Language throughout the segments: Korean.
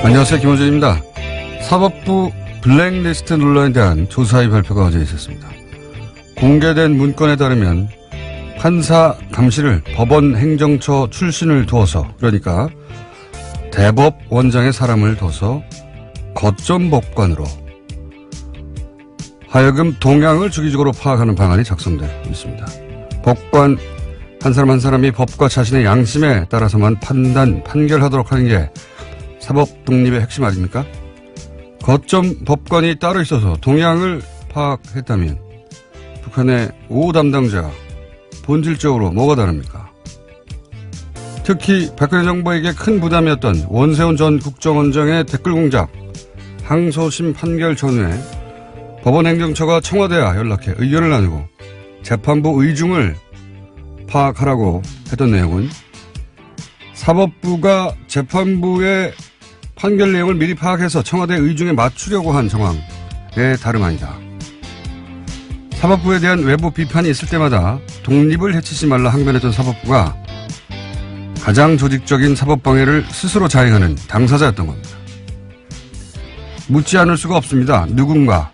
안녕하세요. 김호준입니다. 사법부 블랙리스트 논란에 대한 조사의 발표가 어제 있었습니다. 공개된 문건에 따르면 판사 감시를 법원 행정처 출신을 두어서, 그러니까 대법원장의 사람을 둬서 거점 법관으로 하여금 동향을 주기적으로 파악하는 방안이 작성되어 있습니다. 법관 한 사람 한 사람이 법과 자신의 양심에 따라서만 판결하도록 하는 게 사법 독립의 핵심 아닙니까? 거점 법관이 따로 있어서 동향을 파악했다면 북한의 5 담당자가 본질적으로 뭐가 다릅니까? 특히 박근혜 정부에게 큰 부담이었던 원세훈 전 국정원장의 댓글 공작, 항소심 판결 전후에 법원 행정처가 청와대와 연락해 의견을 나누고 재판부 의중을 파악하라고 했던 내용은 사법부가 재판부의 판결 내용을 미리 파악해서 청와대 의중에 맞추려고 한 정황에 다름 아니다. 사법부에 대한 외부 비판이 있을 때마다 독립을 해치지 말라 항변했던 사법부가 가장 조직적인 사법방해를 스스로 자행하는 당사자였던 겁니다. 묻지 않을 수가 없습니다. 누군가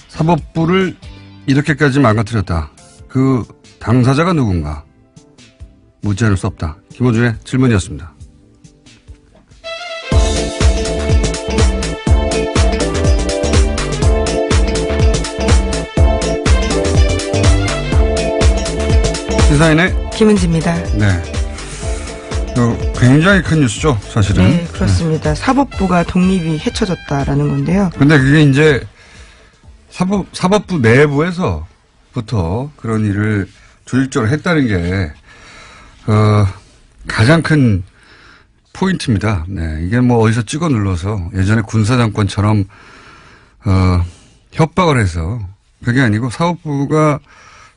사법부를 이렇게까지 망가뜨렸다. 그 당사자가 누군가 묻지 않을 수 없다. 김호준의 질문이었습니다. 시사인의 김은지입니다. 네. 굉장히 큰 뉴스죠, 사실은. 네, 그렇습니다. 네. 사법부가 독립이 헤쳐졌다라는 건데요. 근데 그게 이제 사법부 내부에서부터 그런 일을 조직적으로 했다는 게, 가장 큰 포인트입니다. 네. 이게 뭐 어디서 찍어 눌러서 예전에 군사정권처럼, 협박을 해서 그게 아니고 사법부가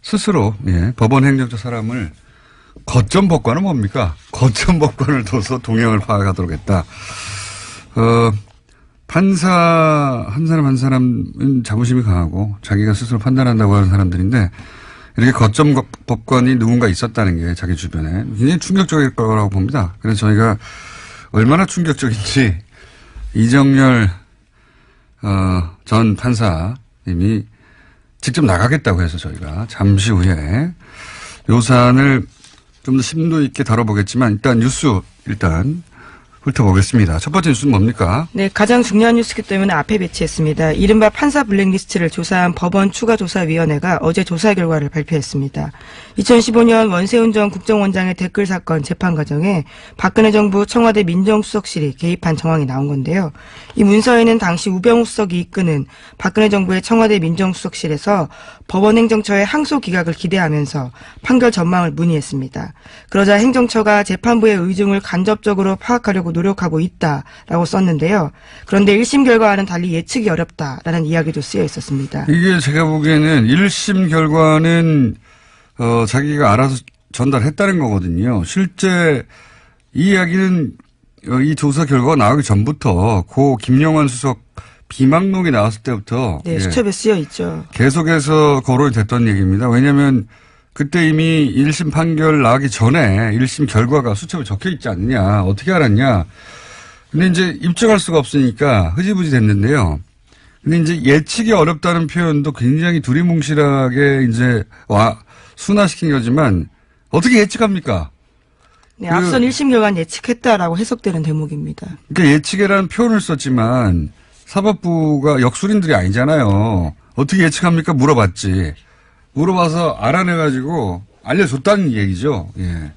스스로, 예, 법원 행정처 사람을 거점 법관은 뭡니까? 거점 법관을 둬서 동향을 파악하도록 했다. 판사 한 사람 한 사람은 자부심이 강하고 자기가 스스로 판단한다고 하는 사람들인데 이렇게 거점 법관이 누군가 있었다는 게 자기 주변에 굉장히 충격적일 거라고 봅니다. 그래서 저희가 얼마나 충격적인지 이정열 전 판사님이 직접 나가겠다고 해서 저희가 잠시 후에 요 사안을 좀 더 심도 있게 다뤄보겠지만 일단 뉴스 훑어보겠습니다. 첫 번째 뉴스는 뭡니까? 네, 가장 중요한 뉴스이기 때문에 앞에 배치했습니다. 이른바 판사 블랙리스트를 조사한 법원 추가조사위원회가 어제 조사 결과를 발표했습니다. 2015년 원세훈 전 국정원장의 댓글 사건 재판 과정에 박근혜 정부 청와대 민정수석실이 개입한 정황이 나온 건데요. 이 문서에는 당시 우병우 수석이 이끄는 박근혜 정부의 청와대 민정수석실에서 법원 행정처의 항소 기각을 기대하면서 판결 전망을 문의했습니다. 그러자 행정처가 재판부의 의중을 간접적으로 파악하려고 노력하고 있다라고 썼는데요. 그런데 1심 결과와는 달리 예측이 어렵다라는 이야기도 쓰여 있었습니다. 이게 제가 보기에는 1심 결과는 자기가 알아서 전달했다는 거거든요. 실제 이 이야기는 이 조사 결과가 나오기 전부터 고 김영환 수석 비망록이 나왔을 때부터 네, 수첩에 쓰여 있죠. 계속해서 거론이 됐던 얘기입니다. 왜냐하면 그때 이미 1심 판결 나기 전에 1심 결과가 수첩에 적혀 있지 않느냐. 어떻게 알았냐. 근데 이제 입증할 수가 없으니까 흐지부지 됐는데요. 근데 이제 예측이 어렵다는 표현도 굉장히 두리뭉실하게 이제 순화시킨 거지만 어떻게 예측합니까? 네, 앞선 1심 결과는 예측했다라고 해석되는 대목입니다. 그러니까 예측이라는 표현을 썼지만 사법부가 역술인들이 아니잖아요. 어떻게 예측합니까? 물어봤지. 물어봐서 알아내가지고 알려줬다는 얘기죠. 예.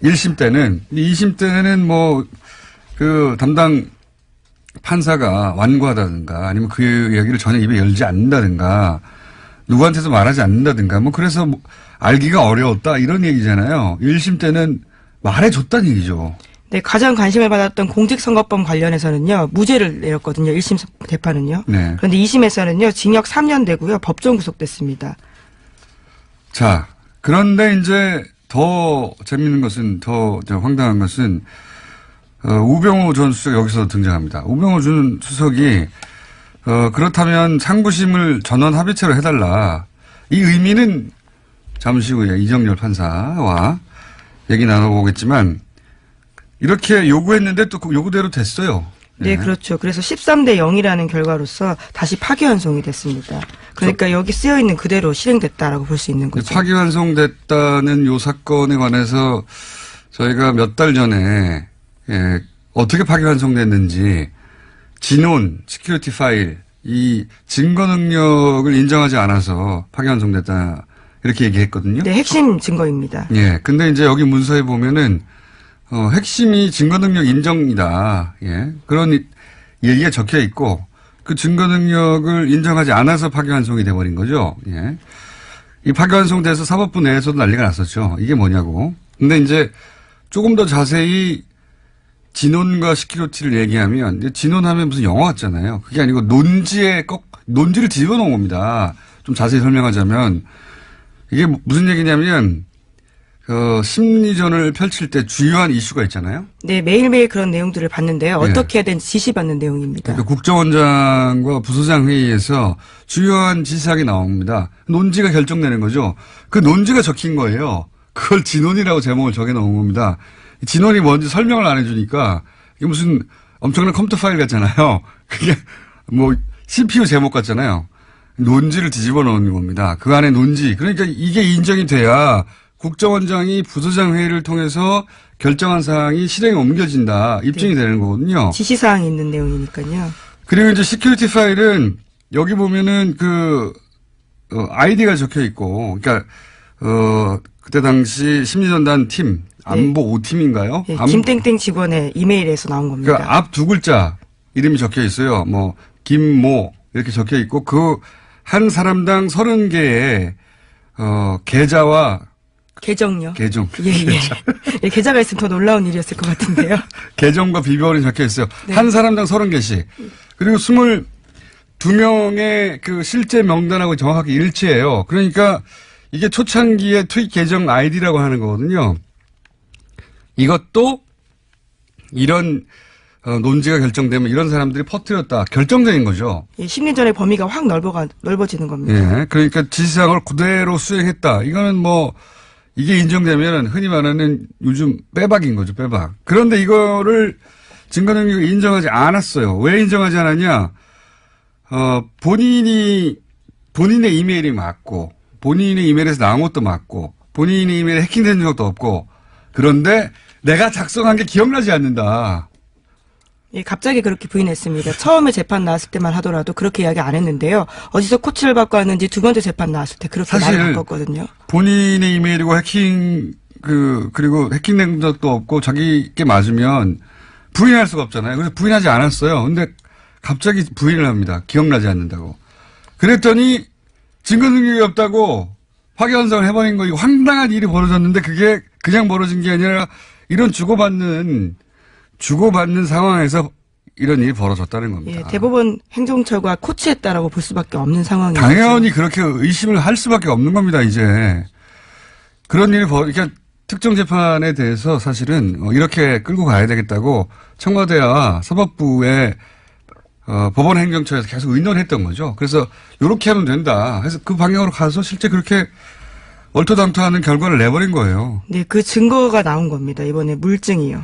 1심 때는. 2심 때는 뭐, 담당 판사가 완고하다든가 아니면 그 이야기를 전혀 입에 열지 않는다든가 누구한테도 말하지 않는다든가 뭐 그래서 뭐 알기가 어려웠다 이런 얘기잖아요. 1심 때는 말해줬다는 얘기죠. 네, 가장 관심을 받았던 공직선거법 관련해서는요, 무죄를 내렸거든요. 1심 재판은요. 네. 그런데 2심에서는요, 징역 3년 되고요, 법정 구속됐습니다. 자, 그런데 이제 더 재밌는 것은, 더 황당한 것은, 우병우 전 수석 여기서 등장합니다. 우병우 전 수석이, 그렇다면 상부심을 전원 합의체로 해달라. 이 의미는 잠시 후에 이정열 판사와 얘기 나눠보겠지만, 이렇게 요구했는데 또 그 요구대로 됐어요. 네, 그렇죠. 그래서 13대 0이라는 결과로서 다시 파기환송이 됐습니다. 그러니까 여기 쓰여 있는 그대로 실행됐다라고 볼 수 있는 거죠. 파기환송됐다는 요 사건에 관해서 저희가 몇 달 전에 어떻게 파기환송됐는지 진원, 시큐리티 파일, 이 증거 능력을 인정하지 않아서 파기환송됐다 이렇게 얘기했거든요. 네, 핵심 증거입니다. 예. 근데 이제 여기 문서에 보면은 핵심이 증거 능력 인정이다. 예. 그런 얘기가 적혀 있고 그 증거 능력을 인정하지 않아서 파기환송이 돼버린 거죠. 예. 이 파기환송돼서 사법부 내에서도 난리가 났었죠. 이게 뭐냐고. 근데 이제 조금 더 자세히 진원과 시큐리티를 얘기하면 진원하면 무슨 영화 같잖아요. 그게 아니고 논지를 뒤집어 놓은 겁니다. 좀 자세히 설명하자면 이게 무슨 얘기냐면 심리전을 펼칠 때 주요한 이슈가 있잖아요. 네, 매일매일 그런 내용들을 봤는데요. 어떻게 해야 되는지 지시받는 내용입니다. 그러니까 국정원장과 부소장 회의에서 주요한 지시사항이 나옵니다. 논지가 결정되는 거죠. 그 논지가 적힌 거예요. 그걸 진원이라고 제목을 적어 놓은 겁니다. 진원이 뭔지 설명을 안 해주니까 이게 무슨 엄청난 컴퓨터 파일 같잖아요. 그게 뭐 CPU 제목 같잖아요. 논지를 뒤집어 놓은 겁니다. 그 안에 논지. 그러니까 이게 인정이 돼야 국정원장이 부소장 회의를 통해서 결정한 사항이 실행에 옮겨진다. 입증이 되는 거거든요. 지시사항이 있는 내용이니까요. 그리고 이제 시큐리티 파일은 여기 보면은 아이디가 적혀 있고, 그러니까, 그때 당시 심리전단 팀, 안보 5팀인가요? 네, 김땡땡 직원의 이메일에서 나온 겁니다. 그러니까 앞 두 글자 이름이 적혀 있어요. 뭐, 김모, 이렇게 적혀 있고, 한 사람당 30개의, 계좌와 계정요? 계정. 예. 예, 계좌가 있으면 더 놀라운 일이었을 것 같은데요. 계정과 비번이 적혀 있어요. 네. 한 사람당 30개씩. 그리고 22명의 그 실제 명단하고 정확하게 일치해요. 그러니까 이게 초창기의 트윗 계정 아이디라고 하는 거거든요. 이것도 이런 논지가 결정되면 이런 사람들이 퍼뜨렸다. 결정적인 거죠. 예, 심리전의 범위가 확 넓어지는 겁니다. 예. 그러니까 지시사항을 그대로 수행했다. 이거는 뭐 이게 인정되면 흔히 말하는 요즘 빼박인 거죠. 빼박. 그런데 이거를 증거 능력을 인정하지 않았어요. 왜 인정하지 않았냐? 본인의 이메일이 맞고 본인의 이메일에서 나온 것도 맞고 본인의 이메일에 해킹된 적도 없고 그런데 내가 작성한 게 기억나지 않는다. 예, 갑자기 그렇게 부인했습니다. 처음에 재판 나왔을 때만 하더라도 그렇게 이야기 안 했는데요. 어디서 코치를 받고 왔는지 두 번째 재판 나왔을 때 그렇게 말을 바꿨거든요. 본인의 이메일이고 그리고 해킹된 적도 없고 자기께 맞으면 부인할 수가 없잖아요. 그래서 부인하지 않았어요. 근데 갑자기 부인을 합니다. 기억나지 않는다고. 그랬더니 증거 능력이 없다고 파기환송을 해버린 거, 이거 황당한 일이 벌어졌는데 그게 그냥 벌어진 게 아니라 이런 주고받는 상황에서 이런 일이 벌어졌다는 겁니다. 예, 대법원 행정처가 코치했다라고 볼 수밖에 없는 상황이죠. 당연히 그렇게 의심을 할 수밖에 없는 겁니다, 이제. 그런 일이 그러니까 특정 재판에 대해서 사실은 이렇게 끌고 가야 되겠다고 청와대와 사법부의 법원 행정처에서 계속 의논했던 거죠. 그래서 이렇게 하면 된다. 그래서 그 방향으로 가서 실제 그렇게 얼토당토하는 결과를 내버린 거예요. 네, 그 증거가 나온 겁니다. 이번에 물증이요.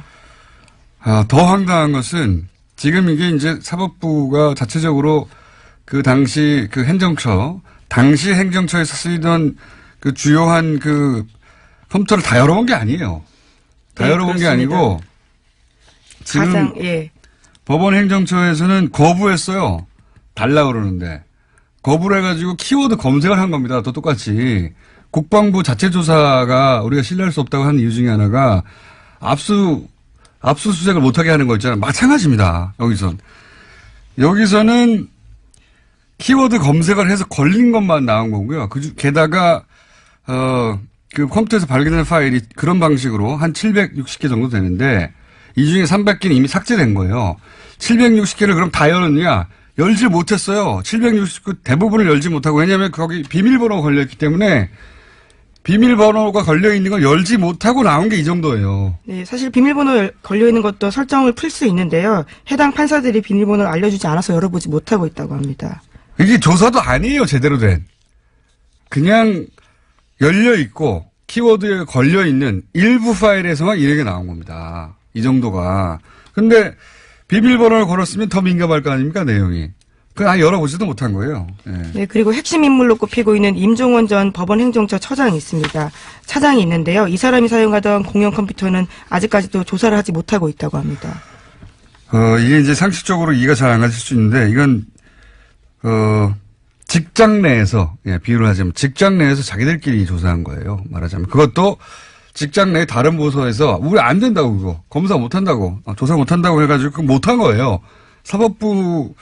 더 황당한 것은 지금 이게 이제 사법부가 자체적으로 그 당시 그 당시 행정처에서 쓰이던 그 주요한 그 컴퓨터를 다 열어본 게 아니에요. 다 네, 열어본 그렇습니다. 게 아니고 지금 법원 행정처에서는 거부했어요. 달라 그러는데. 거부를 해가지고 키워드 검색을 한 겁니다. 또 똑같이. 국방부 자체 조사가 우리가 신뢰할 수 없다고 하는 이유 중에 하나가 압수수색을 못하게 하는 거 있잖아요. 마찬가지입니다. 여기서는 키워드 검색을 해서 걸린 것만 나온 거고요. 게다가 그 컴퓨터에서 발견된 파일이 그런 방식으로 한 760개 정도 되는데 이 중에 300개는 이미 삭제된 거예요. 760개를 그럼 다 열었냐? 열지 못했어요. 760개 대부분을 열지 못하고, 왜냐하면 거기 비밀번호가 걸려있기 때문에 비밀번호가 걸려있는 걸 열지 못하고 나온 게 이 정도예요. 네, 사실 비밀번호 걸려있는 것도 설정을 풀 수 있는데요. 해당 판사들이 비밀번호를 알려주지 않아서 열어보지 못하고 있다고 합니다. 이게 조사도 아니에요, 제대로 된. 그냥 열려있고 키워드에 걸려있는 일부 파일에서만 이렇게 나온 겁니다. 이 정도가. 근데 비밀번호를 걸었으면 더 민감할 거 아닙니까, 내용이. 그걸 열어보지도 못한 거예요. 네. 네, 그리고 핵심 인물로 꼽히고 있는 임종원 전 법원행정처 처장이 있습니다. 차장이 있는데요. 이 사람이 사용하던 공용 컴퓨터는 아직까지도 조사를 하지 못하고 있다고 합니다. 이게 이제 상식적으로 이해가 잘 안 가실 수 있는데, 이건, 직장 내에서, 예, 비유를 하자면, 직장 내에서 자기들끼리 조사한 거예요. 말하자면. 그것도 직장 내 다른 부서에서, 우리 안 된다고, 그거. 검사 못 한다고. 조사 못 한다고 해가지고, 그거 못 한 거예요. 사법부에서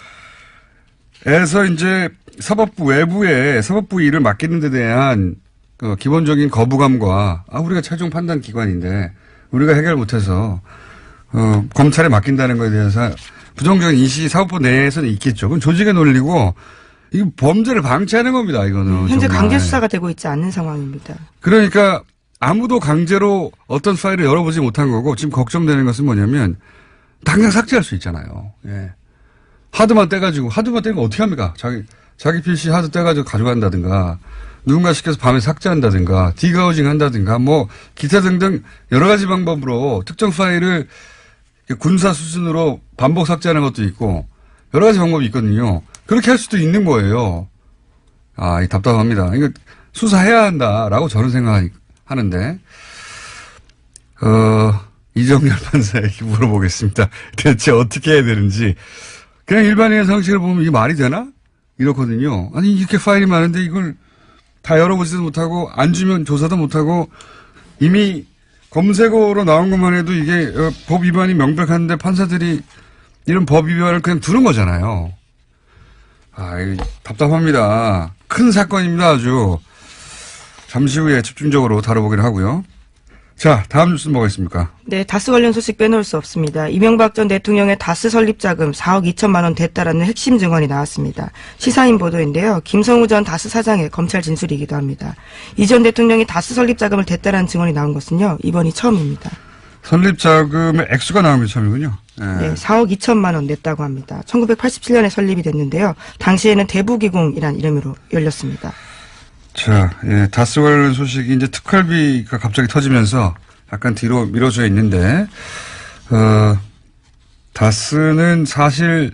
이제, 사법부 외부에 사법부 일을 맡기는 데 대한, 기본적인 거부감과, 우리가 최종 판단 기관인데, 우리가 해결 못해서, 검찰에 맡긴다는 것에 대해서 부정적인 인식이 사법부 내에서는 있겠죠. 그건 조직의 논리고, 이 범죄를 방치하는 겁니다, 이거는. 현재 정말. 강제 수사가 되고 있지 않는 상황입니다. 그러니까 아무도 강제로 어떤 파일을 열어보지 못한 거고, 지금 걱정되는 것은 뭐냐면, 당장 삭제할 수 있잖아요. 예. 하드만 떼면 어떻게 합니까? 자기 PC 하드 떼가지고 가져간다든가, 누군가 시켜서 밤에 삭제한다든가, 디가우징 한다든가, 뭐, 기타 등등 여러 가지 방법으로 특정 파일을 군사 수준으로 반복 삭제하는 것도 있고, 여러 가지 방법이 있거든요. 그렇게 할 수도 있는 거예요. 이 답답합니다. 이거 수사해야 한다라고 저는 생각하는데, 이정열 판사에게 물어보겠습니다. 대체 어떻게 해야 되는지. 그냥 일반인의 상식을 보면 이게 말이 되나? 이렇거든요. 아니, 이렇게 파일이 많은데 이걸 다 열어보지도 못하고, 안 주면 조사도 못하고, 이미 검색어로 나온 것만 해도 이게 법 위반이 명백한데 판사들이 이런 법 위반을 그냥 두는 거잖아요. 이거 답답합니다. 큰 사건입니다, 아주. 잠시 후에 집중적으로 다뤄보기로 하고요. 자, 다음 뉴스는 뭐가 있습니까? 네, 다스 관련 소식 빼놓을 수 없습니다. 이명박 전 대통령의 다스 설립 자금 4억 2천만 원 됐다라는 핵심 증언이 나왔습니다. 시사인 보도인데요. 김성우 전 다스 사장의 검찰 진술이기도 합니다. 이 전 대통령이 다스 설립 자금을 됐다라는 증언이 나온 것은요, 이번이 처음입니다. 설립 자금의 액수가 나온 게 처음이군요. 네, 4억 2천만 원 냈다고 합니다. 1987년에 설립이 됐는데요. 당시에는 대부기공이란 이름으로 열렸습니다. 자, 예, 다스 관련 소식이 이제 특활비가 갑자기 터지면서 약간 뒤로 미뤄져 있는데, 다스는 사실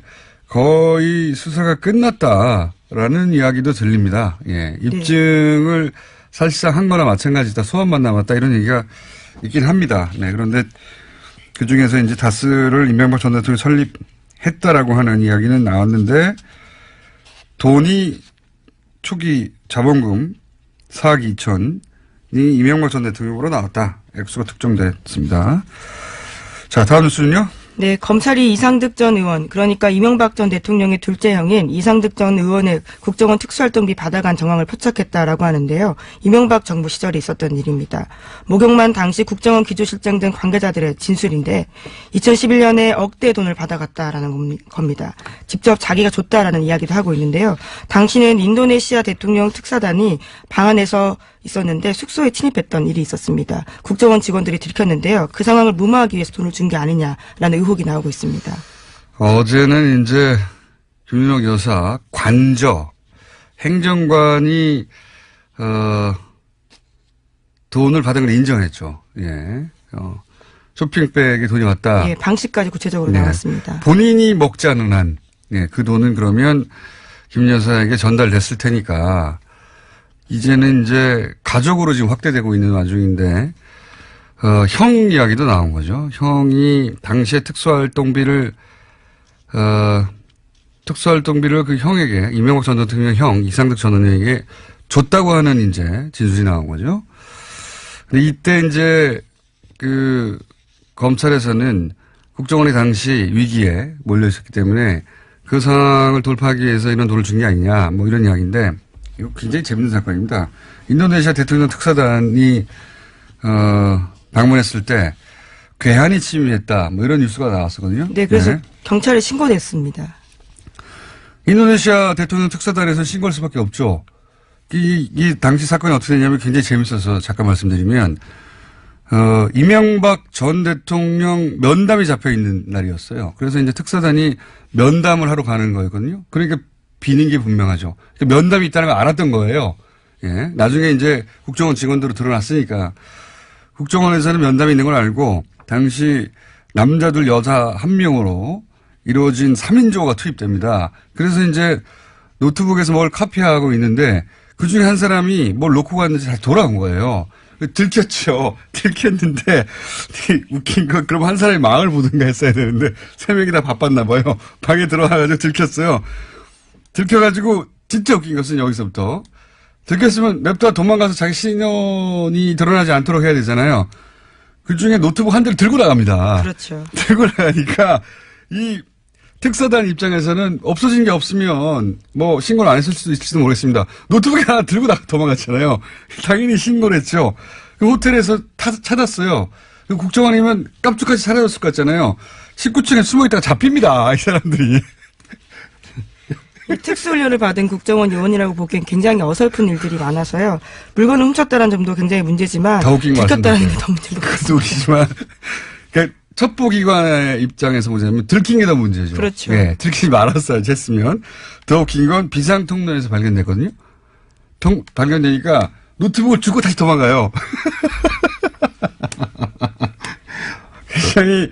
거의 수사가 끝났다라는 이야기도 들립니다. 예, 입증을 사실상 한 거나 마찬가지다. 소환만 남았다. 이런 얘기가 있긴 합니다. 네, 그런데 그 중에서 이제 다스를 이명박 전 대통령이 설립했다라고 하는 이야기는 나왔는데, 돈이 초기 자본금 4억 2천이 이명박 전 대통령으로 나왔다. 액수가 특정됐습니다. 자, 다음 뉴스는요? 네, 검찰이 이상득 전 의원, 그러니까 이명박 전 대통령의 둘째 형인 이상득 전 의원의 국정원 특수활동비 받아간 정황을 포착했다라고 하는데요. 이명박 정부 시절에 있었던 일입니다. 목욕만 당시 국정원 기조실장 등 관계자들의 진술인데 2011년에 억대 돈을 받아갔다라는 겁니다. 직접 자기가 줬다라는 이야기도 하고 있는데요. 당시는 인도네시아 대통령 특사단이 방 안에서 있었는데 숙소에 침입했던 일이 있었습니다. 국정원 직원들이 들켰는데요. 그 상황을 무마하기 위해서 돈을 준 게 아니냐라는 의혹이 나오고 있습니다. 어제는 이제 윤석 여사 관저 행정관이 돈을 받은 걸 인정했죠. 예. 쇼핑백에 돈이 왔다. 예, 방식까지 구체적으로 나왔습니다. 본인이 먹지 않은 한, 예, 그 돈은 그러면 김 여사에게 전달됐을 테니까 이제는 이제 가족으로 지금 확대되고 있는 와중인데, 형 이야기도 나온 거죠. 형이 당시에 특수활동비를 그 형에게, 이명박 전 대통령 형, 이상득 전 의원에게 줬다고 하는 이제 진술이 나온 거죠. 근데 이때 이제 그 검찰에서는 국정원이 당시 위기에 몰려 있었기 때문에 그 상황을 돌파하기 위해서 이런 돈을 준 게 아니냐, 뭐 이런 이야기인데, 이거 굉장히 재밌는 사건입니다. 인도네시아 대통령 특사단이 방문했을 때 괴한이 침입했다, 뭐 이런 뉴스가 나왔었거든요. 네, 그래서 경찰에 신고됐습니다. 인도네시아 대통령 특사단에서 신고할 수밖에 없죠. 이 당시 사건이 어떻게 되냐면 굉장히 재밌어서 잠깐 말씀드리면, 이명박 전 대통령 면담이 잡혀 있는 날이었어요. 그래서 이제 특사단이 면담을 하러 가는 거였거든요. 그러니까 비는 게 분명하죠. 그러니까 면담이 있다는 걸 알았던 거예요. 예. 나중에 이제 국정원 직원들로 드러났으니까 국정원에서는 면담이 있는 걸 알고 당시 남자들 여자 한 명으로 이루어진 3인조가 투입됩니다. 그래서 이제 노트북에서 뭘 카피하고 있는데 그중에 한 사람이 뭘 놓고 갔는지 다시 돌아온 거예요. 들켰죠. 들켰는데 웃긴 건 그럼 한 사람이 망을 보든가 했어야 되는데 3명이 다 바빴나 봐요. 방에 들어와가지고 들켰어요. 들켜가지고 진짜 웃긴 것은 여기서부터 들켰으면 냅다 도망가서 자기 신원이 드러나지 않도록 해야 되잖아요. 그중에 노트북 한 대를 들고 나갑니다. 그렇죠. 들고 나가니까 이 특사단 입장에서는 없어진 게 없으면 뭐 신고를 안 했을 수도 있을지도 모르겠습니다. 노트북 하나 들고 도망갔잖아요. 당연히 신고를 했죠. 그 호텔에서 찾았어요. 국정원이면 깜짝같이 사라졌을 것 같잖아요. 19층에 숨어 있다가 잡힙니다. 이 사람들이. 특수훈련을 받은 국정원 요원이라고 보기엔 굉장히 어설픈 일들이 많아서요. 물건을 훔쳤다는 점도 굉장히 문제지만 들켰다는 게 더 문제인 것 같습니다. 웃기지만 그러니까 첩보기관의 입장에서 보자면 들킨 게 더 문제죠. 그렇죠. 예, 들키지 말았어요. 했으면. 더 웃긴 건 비상통로에서 발견됐거든요. 발견되니까 노트북을 주고 다시 도망가요. 굉장히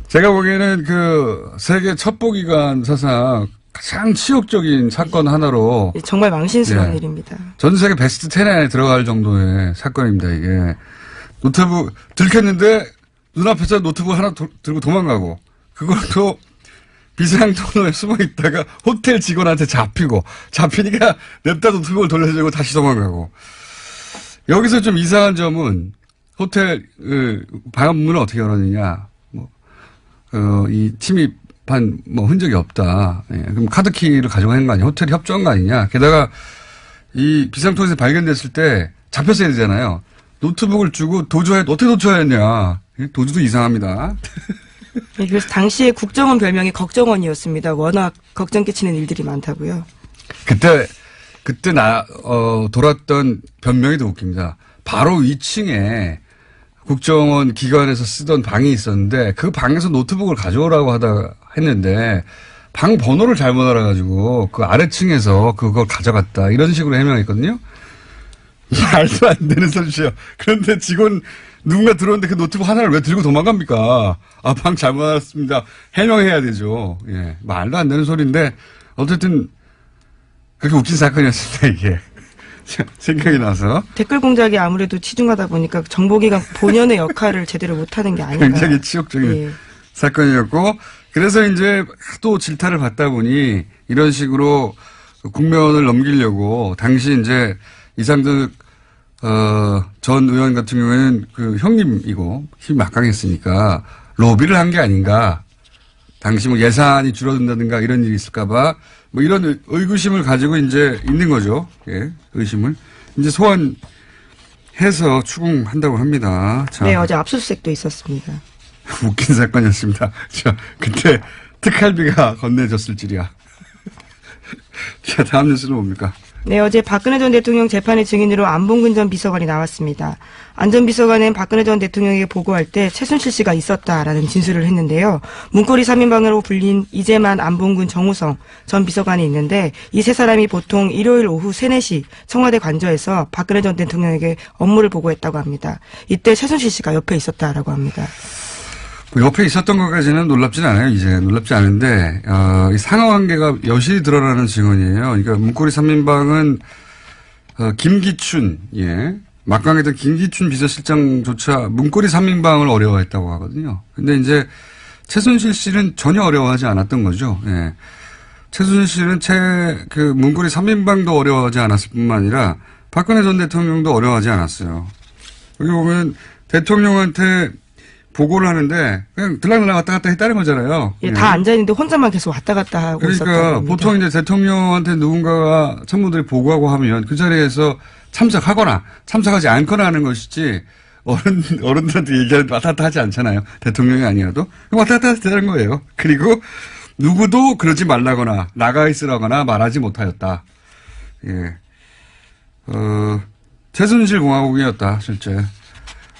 제가 보기에는 그 세계 첩보기관 사상 가장 치욕적인 사건 하나로 정말 망신스러운 일입니다. 전 세계 베스트 10 안에 들어갈 정도의 사건입니다. 이게 노트북 들켰는데 눈앞에서 노트북 하나 들고 도망가고 그것도 비상통로에 숨어 있다가 호텔 직원한테 잡히니까 냅다 노트북을 돌려주고 다시 도망가고. 여기서 좀 이상한 점은 호텔 방문을 어떻게 열었느냐. 이 침입한 흔적이 없다. 예, 그럼 카드키를 가져가는 거 아니냐. 호텔이 협조한 거 아니냐. 게다가 이 비상통로에서 발견됐을 때 잡혔어야 되잖아요. 노트북을 주고 어떻게 도주하였냐. 도주도 이상합니다. 네, 그래서 당시에 국정원 별명이 걱정원이었습니다. 워낙 걱정 끼치는 일들이 많다고요. 그때 돌았던 변명이 더 웃깁니다. 바로 2층에 국정원 기관에서 쓰던 방이 있었는데 그 방에서 노트북을 가져오라고 했는데 방 번호를 잘못 알아가지고 그 아래층에서 그걸 가져갔다. 이런 식으로 해명했거든요. 말도 안 되는 소리죠. 그런데 직원 누군가 들어오는데 그 노트북 하나를 왜 들고 도망갑니까? 방 잘못 알았습니다. 해명해야 되죠. 예, 말도 안 되는 소리인데 어쨌든 그렇게 웃긴 사건이었습니다. 이게 생각이 나서 댓글 공작이 아무래도 치중하다 보니까 정보기관 본연의 역할을 제대로 못하는 게 아닌가. 굉장히 치욕적인 사건이었고 그래서 이제 또 질타를 받다 보니 이런 식으로 국면을 넘기려고 당시 이제 이상득 전 의원 같은 경우에는 그 형님이고 힘이 막강했으니까 로비를 한 게 아닌가. 당시 예산이 줄어든다든가 이런 일이 있을까봐 이런 의구심을 가지고 이제 있는 거죠. 예, 의심을. 이제 소환해서 추궁한다고 합니다. 자. 네, 어제 압수수색도 있었습니다. 웃긴 사건이었습니다. 그때 특활비가 건네졌을 줄이야. 자, 다음 뉴스는 뭡니까? 네, 어제 박근혜 전 대통령 재판의 증인으로 안봉근 전 비서관이 나왔습니다. 안 전 비서관은 박근혜 전 대통령에게 보고할 때 최순실 씨가 있었다라는 진술을 했는데요. 문고리 3인방으로 불린 이재만, 안봉근, 정우성 전 비서관이 있는데 이 세 사람이 보통 일요일 오후 3, 4시 청와대 관저에서 박근혜 전 대통령에게 업무를 보고했다고 합니다. 이때 최순실 씨가 옆에 있었다라고 합니다. 옆에 있었던 것까지는 놀랍진 않아요. 이제 놀랍지 않은데 이 상하관계가 여실히 드러나는 증언이에요. 그러니까 문고리 3인방은 김기춘, 예, 막강했던 김기춘 비서실장조차 문고리 3인방을 어려워했다고 하거든요. 근데 이제 최순실 씨는 전혀 어려워하지 않았던 거죠. 예. 최순실 씨는 문고리 3인방도 어려워하지 않았을 뿐만 아니라 박근혜 전 대통령도 어려워하지 않았어요. 여기 보면 대통령한테 보고를 하는데 그냥 들락날락 왔다 갔다 했다는 거잖아요. 예, 다 앉아있는데 혼자만 계속 왔다 갔다 하고 있었다고 합니다. 그러니까 보통 이제 대통령한테 누군가가 참모들이 보고하고 하면 그 자리에서 참석하거나 참석하지 않거나 하는 것이지 어른들한테 얘기하는 왔다 갔다 하지 않잖아요. 대통령이 아니어도 왔다 갔다 했다는 거예요. 그리고 누구도 그러지 말라거나 나가 있으라거나 말하지 못하였다. 예, 최순실 공화국이었다 실제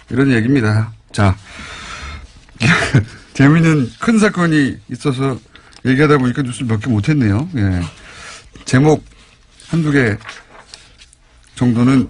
이런 얘기입니다. 자. 재미있는 큰 사건이 있어서 얘기하다 보니까 뉴스를 몇 개 못했네요. 예. 제목 한두 개 정도는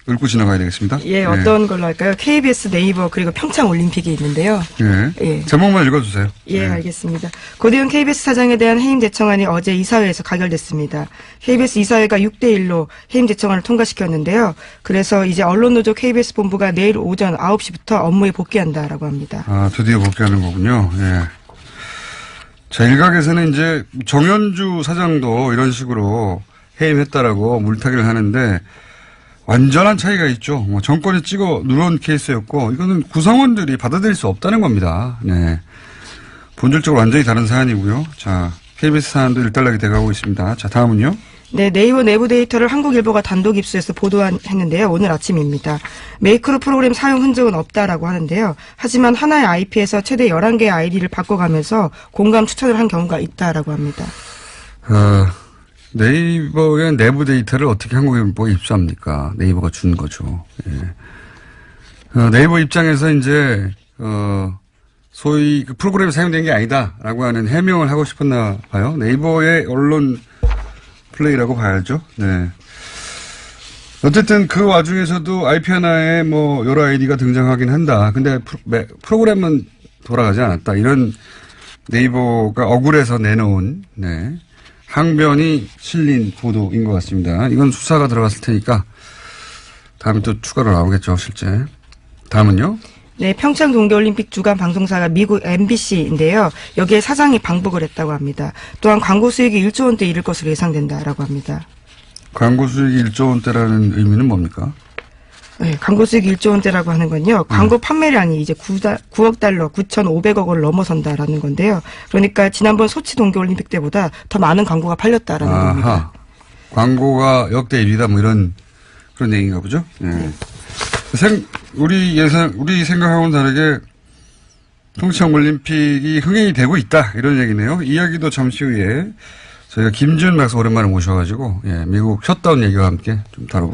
읊고 지나가야 되겠습니다. 예, 어떤 걸로 할까요? KBS 네이버 그리고 평창 올림픽이 있는데요. 예. 예. 제목만 읽어주세요. 예, 알겠습니다. 고대훈 KBS 사장에 대한 해임 제청안이 어제 이사회에서 가결됐습니다. KBS 이사회가 6대1로 해임 제청안을 통과시켰는데요. 그래서 이제 언론노조 KBS 본부가 내일 오전 9시부터 업무에 복귀한다라고 합니다. 아, 드디어 복귀하는 거군요. 예. 자, 일각에서는 이제 정현주 사장도 이런 식으로 해임했다라고 물타기를 하는데 완전한 차이가 있죠. 뭐 정권이 찍어 누른 케이스였고 이거는 구성원들이 받아들일 수 없다는 겁니다. 네. 본질적으로 완전히 다른 사안이고요. 자, KBS 사안도 일단락이 돼가고 있습니다. 자, 다음은요. 네, 네이버 내부 데이터를 한국일보가 단독 입수해서 보도했는데요. 오늘 아침입니다. 메이크로 프로그램 사용 흔적은 없다라고 하는데요. 하지만 하나의 IP에서 최대 11개의 아이디를 바꿔가면서 공감 추천을 한 경우가 있다라고 합니다. 네이버의 내부 데이터를 어떻게 한국일보에 입수합니까? 네이버가 준 거죠. 예. 네이버 입장에서 이제 소위 그 프로그램이 사용된 게 아니다라고 하는 해명을 하고 싶었나 봐요. 네이버의 언론 플레이라고 봐야죠. 네. 어쨌든 그 와중에서도 IP 하나에 뭐 여러 아이디가 등장하긴 한다. 근데 프로그램은 돌아가지 않았다. 이런 네이버가 억울해서 내놓은 네. 항변이 실린 보도인 것 같습니다. 이건 수사가 들어갔을 테니까 다음에 또 추가로 나오겠죠, 실제. 다음은요? 네, 평창 동계올림픽 주간 방송사가 미국 MBC인데요. 여기에 사장이 방북을 했다고 합니다. 또한 광고 수익이 1조 원대 이를 것으로 예상된다라고 합니다. 광고 수익이 1조 원대라는 의미는 뭡니까? 네, 광고 수익이 1조 원대라고 하는 건요. 광고 판매량이 이제 9억 달러, 9,500억 원을 넘어선다라는 건데요. 그러니까 지난번 소치 동계올림픽 때보다 더 많은 광고가 팔렸다라는 겁니다. 광고가 역대 1위다 뭐 이런 그런 얘기인가 보죠? 네. 우리 생각하고는 다르게 평창 올림픽이 흥행이 되고 있다 이런 얘기네요. 이야기도 잠시 후에 저희가 김지훈 박사 오랜만에 모셔가지고 미국 셧다운 얘기와 함께 좀 다뤄.